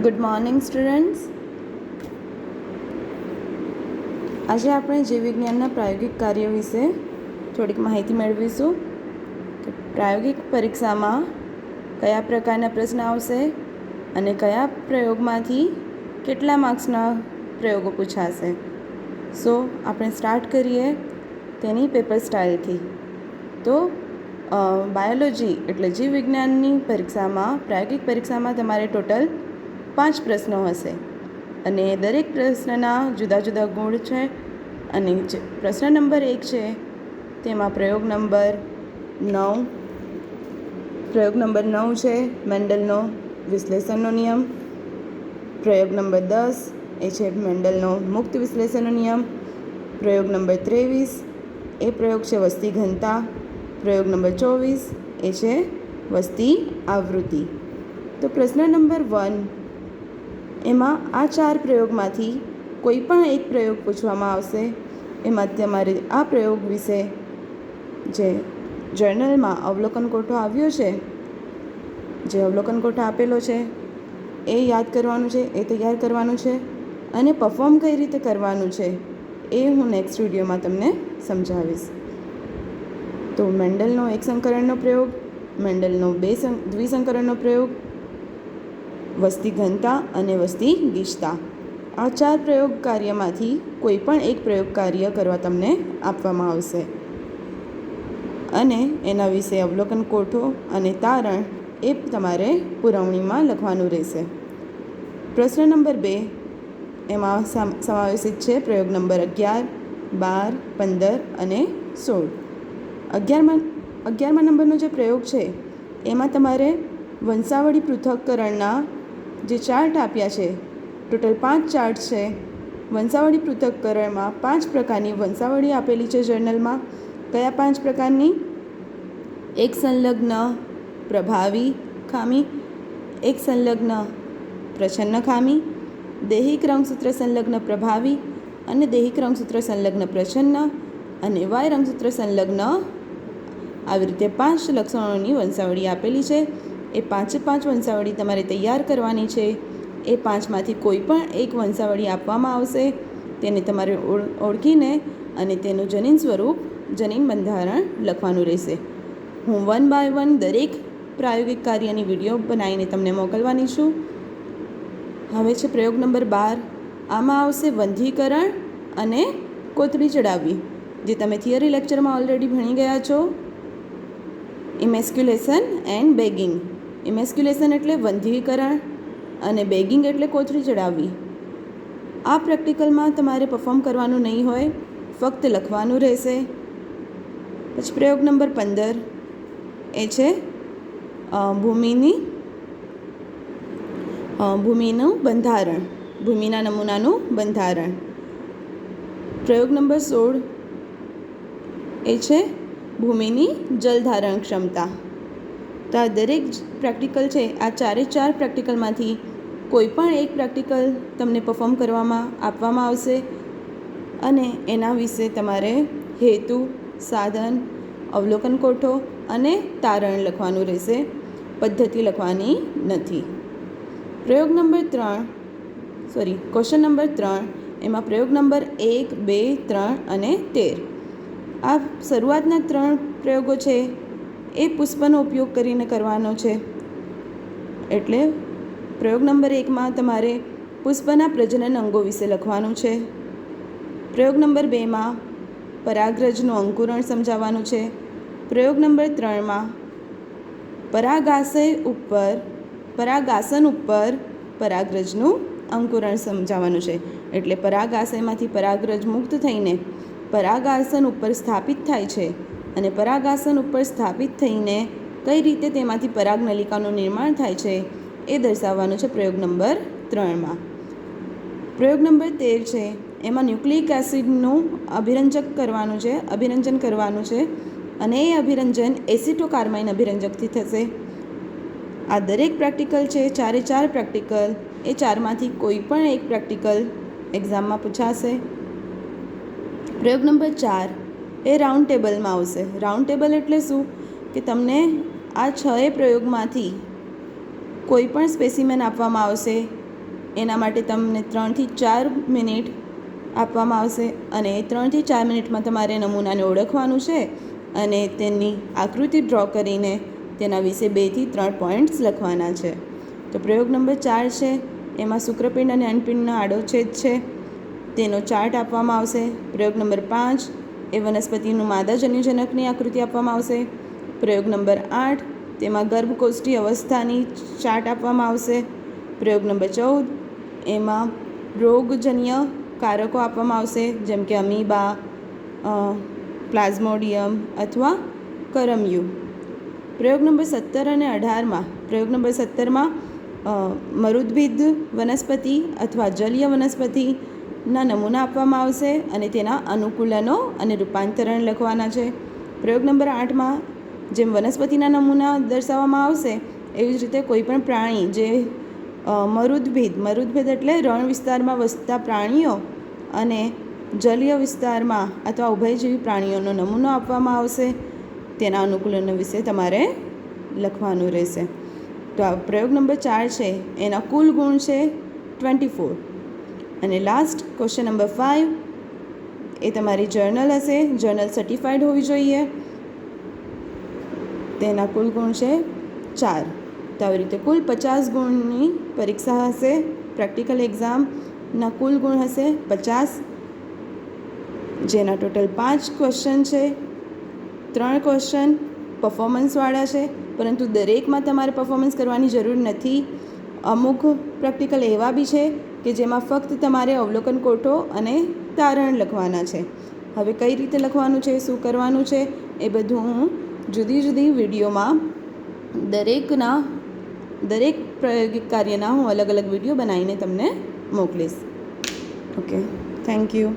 Good morning students. આજે આપણે જીવ વિજ્ઞાનના પ્રાયોગિક કાર્ય વિશે થોડીક માહિતી મેળવીશું કે પ્રાયોગિક પરીક્ષામાં કયા પ્રકારના પ્રશ્ન આવશે અને કયા પ્રયોગમાંથી કેટલા માર્ક્સના પ્રયોગો પૂછાશે. સો આપણે સ્ટાર્ટ કરીએ તેની પેપર સ્ટાઇલથી. તો બાયોલોજી એટલે જીવ વિજ્ઞાનની પરીક્ષામાં પ્રાયોગિક પરીક્ષામાં તમારે ટોટલ 5 પ્રશ્નો હશે અને દરેક પ્રશ્નના જુદા જુદા ગુણ છે. અને પ્રશ્ન નંબર 1 છે તેમાં પ્રયોગ નંબર 9 છે મેન્ડલનો વિશ્લેષણનો નિયમ. પ્રયોગ નંબર 10 એ છે મેન્ડલનો મુક્ત વિશ્લેષણનો નિયમ. પ્રયોગ નંબર 23 એ પ્રયોગ છે વસ્તી ઘનતા. પ્રયોગ નંબર 24 એ છે વસ્તી આવૃત્તિ. તો પ્રશ્ન નંબર 1 એમાં આ 4 પ્રયોગમાંથી કોઈ પણ એક પ્રયોગ પૂછવામાં આવશે. એમાં તમારે આ પ્રયોગ વિશે જે જર્નલમાં અવલોકન કોઠો આવ્યો છે, જે અવલોકન કોઠો આપેલો છે એ યાદ કરવાનું છે, એ તૈયાર કરવાનું છે અને પરફોર્મ કઈ રીતે કરવાનું છે એ હું નેક્સ્ટ વિડીયોમાં તમને સમજાવીશ. તો મેન્ડલનો એક સંકરણનો પ્રયોગ, મેન્ડલનો દ્વિસંકરણનો પ્રયોગ, વસ્તી ઘનતા અને વસ્તી ગીચતા, આ 4 પ્રયોગ કાર્યમાંથી કોઈ પણ એક પ્રયોગ કાર્ય કરવા તમને આપવામાં આવશે અને એના વિશે અવલોકન કોઠો અને તારણ એ તમારે પુરવણીમાં લખવાનું રહેશે. પ્રશ્ન નંબર 2 એમાં સમાવેશિત છે પ્રયોગ નંબર 11, 12, 15 અને 16. 11મા નંબરનો જે પ્રયોગ છે એમાં તમારે વંશાવળી પૃથક્કરણના જે ચાર્ટ આપ્યા છે, ટોટલ 5 ચાર્ટ છે. વંશાવળી પૃથક્કરણમાં 5 પ્રકારની વંશાવળી આપેલી છે જર્નલમાં. કયા 5 પ્રકારની? એક સંલગ્ન પ્રભાવી ખામી, એક સંલગ્ન પ્રચ્છન્ન ખામી, દૈહિક રંગસૂત્ર સંલગ્ન પ્રભાવી અને દૈહિક રંગસૂત્ર સંલગ્ન પ્રચ્છન્ન અને વાય રંગસૂત્ર સંલગ્ન. આવી રીતે 5 લક્ષણોની વંશાવળી આપેલી છે. એ 5 વંશાવળી તમારે તૈયાર કરવાની છે. એ 5માંથી કોઈ પણ એક વંશાવળી આપવામાં આવશે, તેને તમારે ઓળખીને અને તેનું જનીન સ્વરૂપ, જનીન બંધારણ લખવાનું રહેશે. હું 1 બાય 1 દરેક પ્રાયોગિક કાર્યની વિડીયો બનાવીને તમને મોકલવાની છું. હવે છે પ્રયોગ નંબર 12. આમાં આવશે વંધ્યીકરણ અને કોથળી ચડાવવી, જે તમે થિયરી લેક્ચરમાં ઓલરેડી ભણી ગયા છો. ઇમેસ્ક્યુલેશન એન્ડ બેગિંગ. ઇમેસ્ક્યુલેશન એટલે વંધ્યીકરણ અને બેગિંગ એટલે કોથળી ચડાવવી. આ પ્રેક્ટિકલમાં તમારે પરફોર્મ કરવાનું નહીં હોય, ફક્ત લખવાનું રહેશે. પછી પ્રયોગ નંબર 15 એ છે ભૂમિનું બંધારણ, ભૂમિના નમૂનાનું બંધારણ. પ્રયોગ નંબર 16 એ છે ભૂમિની જલધારણ ક્ષમતા. તો આ દરેક પ્રેક્ટિકલ છે, આ 4 પ્રેક્ટિકલમાંથી કોઈ પણ એક પ્રેક્ટિકલ તમને પરફોર્મ કરવામાં આપવામાં આવશે અને એના વિશે તમારે હેતુ, સાધન, અવલોકન કોઠો અને તારણ લખવાનું રહેશે. પદ્ધતિ લખવાની નથી. ક્વેશ્ચન નંબર 3 એમાં પ્રયોગ નંબર 1, 2, 3 અને 13. આ શરૂઆતના 3 પ્રયોગો છે એ પુષ્પનો ઉપયોગ કરીને કરવાનો છે. એટલે પ્રયોગ નંબર 1માં તમારે પુષ્પના પ્રજનન અંગો વિશે લખવાનું છે. પ્રયોગ નંબર 2માં પરાગરજનું અંકુરણ સમજાવવાનું છે. પ્રયોગ નંબર 3માં પરાગાસન ઉપર પરાગરજનું અંકુરણ સમજાવવાનું છે. એટલે પરાગાશયમાંથી પરાગરજ મુક્ત થઈને પરાગાસન ઉપર સ્થાપિત થાય છે અને પરાગાસન ઉપર સ્થાપિત થઈને કઈ રીતે તેમાંથી પરાગનલિકાનું નિર્માણ થાય છે એ દર્શાવવાનું છે પ્રયોગ નંબર 3માં. પ્રયોગ નંબર 13 છે એમાં ન્યુક્લિક એસિડનું અભિરંજન કરવાનું છે અને એ અભિરંજન એસિટોકાર્બાઇન અભિરંજકથી થશે. આ દરેક પ્રેક્ટિકલ છે, 4 પ્રેક્ટિકલ, એ 4માંથી કોઈ પણ એક પ્રેક્ટિકલ એક્ઝામમાં પૂછાશે. પ્રયોગ નંબર 4 એ રાઉન્ડ ટેબલમાં આવશે. રાઉન્ડ ટેબલ એટલે શું કે તમને આ 6 પ્રયોગમાંથી કોઈ પણ સ્પેસિમેન આપવામાં આવશે એના માટે તમને 3 થી 4 મિનિટ આપવામાં આવશે અને 3 થી 4 મિનિટમાં તમારે નમૂનાને ઓળખવાનું છે અને તેની આકૃતિ ડ્રો કરીને તેના વિશે 2 થી 3 પોઈન્ટ્સ લખવાના છે. તો પ્રયોગ નંબર 4 છે, એમાં શુક્રપિંડ અને અંડપિંડનો આડોછેદ છે, તેનો ચાર્ટ આપવામાં આવશે. પ્રયોગ નંબર 5 એ વનસ્પતિનું માદા જન્યુજનકની આકૃતિ આપવામાં આવશે. પ્રયોગ નંબર 8 તેમાં ગર્ભકોષ્ઠી અવસ્થાની ચાર્ટ આપવામાં આવશે. પ્રયોગ નંબર 14 એમાં રોગજન્ય કારકો આપવામાં આવશે, જેમ કે અમીબા, પ્લાઝ્મોડિયમ અથવા કરમયુ. પ્રયોગ નંબર 17 અને 18માં પ્રયોગ નંબર 17માં મરુદ્ભિદ વનસ્પતિ અથવા જલીય વનસ્પતિના નમૂના આપવામાં આવશે અને તેના અનુકૂલનો અને રૂપાંતરણ લખવાના છે. પ્રયોગ નંબર 8માં જેમ વનસ્પતિના નમૂના દર્શાવવામાં આવશે એવી જ રીતે કોઈપણ પ્રાણી જે મરુદ્ભિદ એટલે રણ વિસ્તારમાં વસતા પ્રાણીઓ અને જલીય વિસ્તારમાં અથવા ઉભયજીવી પ્રાણીઓનો નમૂનો આપવામાં આવશે. તેના અનુકૂલનો વિશે તમારે લખવાનું રહેશે. તો આ પ્રયોગ નંબર 4 છે એના કુલ ગુણ છે 24. અને લાસ્ટ ક્વેશ્ચન નંબર 5 એ તમારી જર્નલ હશે, જર્નલ સર્ટિફાઈડ હોવી જોઈએ. તેના કુલ ગુણ છે 4. તો આવી રીતે કુલ 50 ગુણની પરીક્ષા હશે. પ્રેક્ટિકલ એક્ઝામના કુલ ગુણ હશે 50, જેના ટોટલ 5 ક્વેશ્ચન છે. 3 ક્વેશ્ચન પરફોર્મન્સવાળા છે, પરંતુ દરેકમાં તમારે પરફોર્મન્સ કરવાની જરૂર નથી. અમુક પ્રેક્ટિકલ એવા બી છે કે જેમાં ફક્ત તમારે અવલોકન કોઠો અને તારણ લખવાના છે. હવે કઈ રીતે લખવાનું છે, શું કરવાનું છે, એ બધું હું જુદી જુદી વિડીયોમાં દરેક પ્રાયોગિક કાર્યના હું અલગ અલગ વિડીયો બનાવીને તમને મોકલીશ. Okay, thank you.